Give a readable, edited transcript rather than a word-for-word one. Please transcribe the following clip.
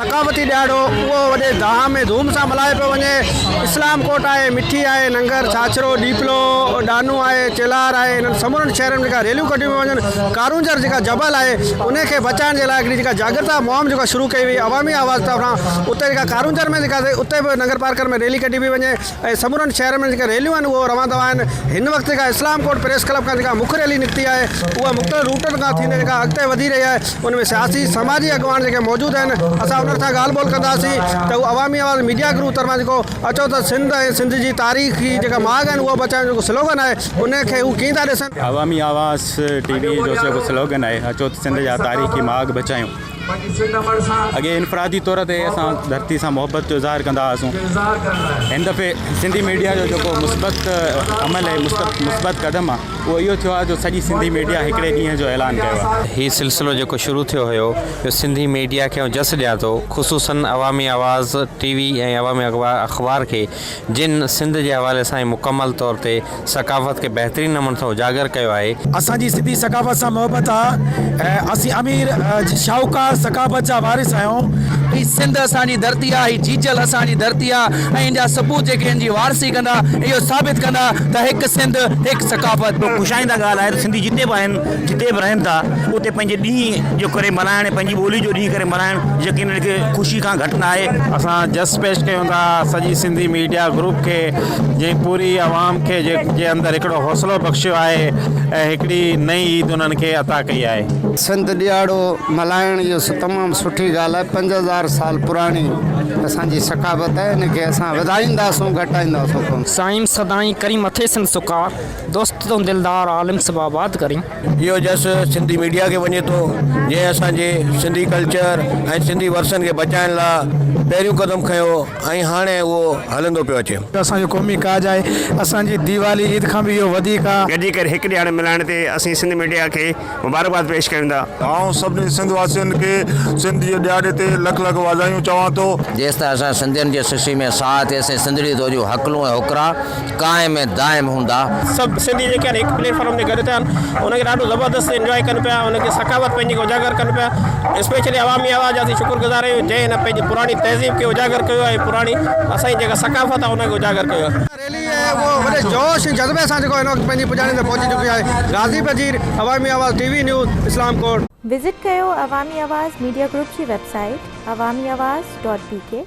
ثقافتي ॾियारो उहो वॾे धाम में धूम सां मल्हाए पियो वञे। इस्लाम कोट आहे, मिठी आहे, नंगर, छाछरो, डीपलो, डानू आहे, चेलार आहे, इन्हनि समूरनि शहरनि में जेका रैलियूं कढियूं पियूं वञनि। कारूंजर जेका जबल आहे उनखे बचाइण जे लाइ हिकिड़ी जेका जागृता मुहिम जेका शुरू कई हुई अवामी आवाज़ तरफ़ां, उते जेका कारूंजर में जेका उते बि नगर पार्कर में रैली कढी पई वञे ऐं समूरनि शहर में जेका रैलियूं आहिनि उहो रवां दवा आहिनि। हिन वक़्तु जेका इस्लाम कोट प्रेस क्लब खां जेका मुख्य रैली निकिती आहे उहा मुख़्तलिफ़ रूटनि खां थींदे जेका अॻिते वधी रही आहे। उन में सियासी समाजी अॻवान जेके मौजूदु आहिनि, असां उन्हनि सां ॻाल्हि ॿोल कंदासीं त उहो अवामी आवाज़ मीडिया ग्रुप तरफ़ां जेको अचो त सिंध ऐं सिंध जी तारीख़ी जेका माग आहिनि उहो बचाइण जो स्लोगन आहे, उनखे हू कीअं था ॾिसनि। अवामी आवाज़ टीवी जो जेको स्लोगन आहे अचो त सिंध जा तारीख़ी माग बचायूं। अॻे इनफरादी तौर ते असां धरती सां मोहबत जो इज़हार कंदा हुआसीं। हिन दफ़े सिंधी मीडिया जो जेको मुस्बत अमल आहे, मुस्बत क़दम आहे, उहो इहो थियो आहे जो सॼी सिंधी मीडिया हिकिड़े ॾींहं जो ऐलान कयो आहे। हीउ सिलसिलो जेको शुरू थियो हुयो जो सिंधी मीडिया खे जस ॾिया थो, ख़ुसूसन अवामी आवाज़ टीवी ऐं अवामी अख़बार खे जिन सिंध जे हवाले सां मुकमल तौर ते सकाफ़त खे बहितरीन नमूने सां उजागर कयो आहे। असांजी सिंधी सकाफ़त सां मोहबत आहे ऐं असीं अमीर शाहूकार सकाफ़त जा वारिस आहियूं। ही सिंध असांजी धरती आहे, ही जीजल असांजी धरती आहे ऐं हिन जा सबूत जेके हिन जी वारसी कंदा इहो साबित कंदा त हिकु सिंध हिकु सकाफ़त। ख़ुशाईंदा ॻाल्हि आहे त सिंधी जिते बि आहिनि, जिते बि रहनि था, उते पंहिंजे ॾींहं जो करे मल्हाइण, पंहिंजी ॿोली जो ॾींहुं करे मल्हाइण यकीन हिनखे ख़ुशी खां घटि न आहे। असां जस पेश कयूं था सॼी सिंधी मीडिया ग्रुप खे, जंहिं पूरी आवाम खे जे अंदरि हिकिड़ो हौसलो बख़्शियो आहे ऐं हिकिड़ी नई ईद उन्हनि खे अता कई आहे। सिंध ॾियारो मल्हाइण इहो तमामु सुठी ॻाल्हि आहे। 5000 साल पुराणी असांजी सकाफ़त आहे, इनखे असां वधाईंदासूं, घटाईंदासूं। साईं सदाई करी मथे सिंध सुकार, दोस्त तो दिलदार आलिम सब आबाद करी। इहो जस सिंधी मीडिया खे वञे थो, जंहिं असांजे सिंधी कल्चर ऐं सिंधी वरसनि खे बचाइण लाइ पहिरियों क़दम खयो ऐं हाणे उहो हलंदो पियो अचे। असांजो क़ौमी काज आहे, असांजी दीवाली ईद खां बि इहो वधीक आहे। गॾिजी करे हिकु ॾियारो मिलाइण ते असीं सिंध मीडिया खे मुबारकबाद पेश कयूं था। ऐं सभिनी सिंध वासियुनि खे सिंध जे ॾियारे ते लख लख वाधायूं चवां थो। जेसि ताईं असां सिंधियुनि जे सिसी में साथ असां सिंधड़ी तोजूं हकलूं ऐं हुकरा क़ाइम ऐं दाइम हूंदा। सभु सिंधी जेके आहिनि हिकु प्लेटफॉर्म ते गॾु थिया आहिनि, उनखे ॾाढो ज़बरदस्त इंजॉय कनि पिया, उनखे सकाफ़त पंहिंजी उजागर कनि पिया। स्पेशली अवामी आवाज़ जा शुक्रगुज़ार आहियूं जंहिं हिन पंहिंजी पुराणी तहज़ीब खे उजागर कयो ऐं पुराणी असांजी जेका सकाफ़त आहे उनखे उजागर कयो आहे। रैली आहे उहो वॾे जोश ऐं जज़्बे सां जेको हिन वक़्तु पंहिंजी पुॼाणे ते पहुची चुकी आहे। गाज़ी बजीर, अवामी आवाज़ टीवी न्यूज़, इस्लाम कोट। विज़िट कयो अवामी आवाज़ मीडिया ग्रुप जी वेबसाइट awamiawaz.pk।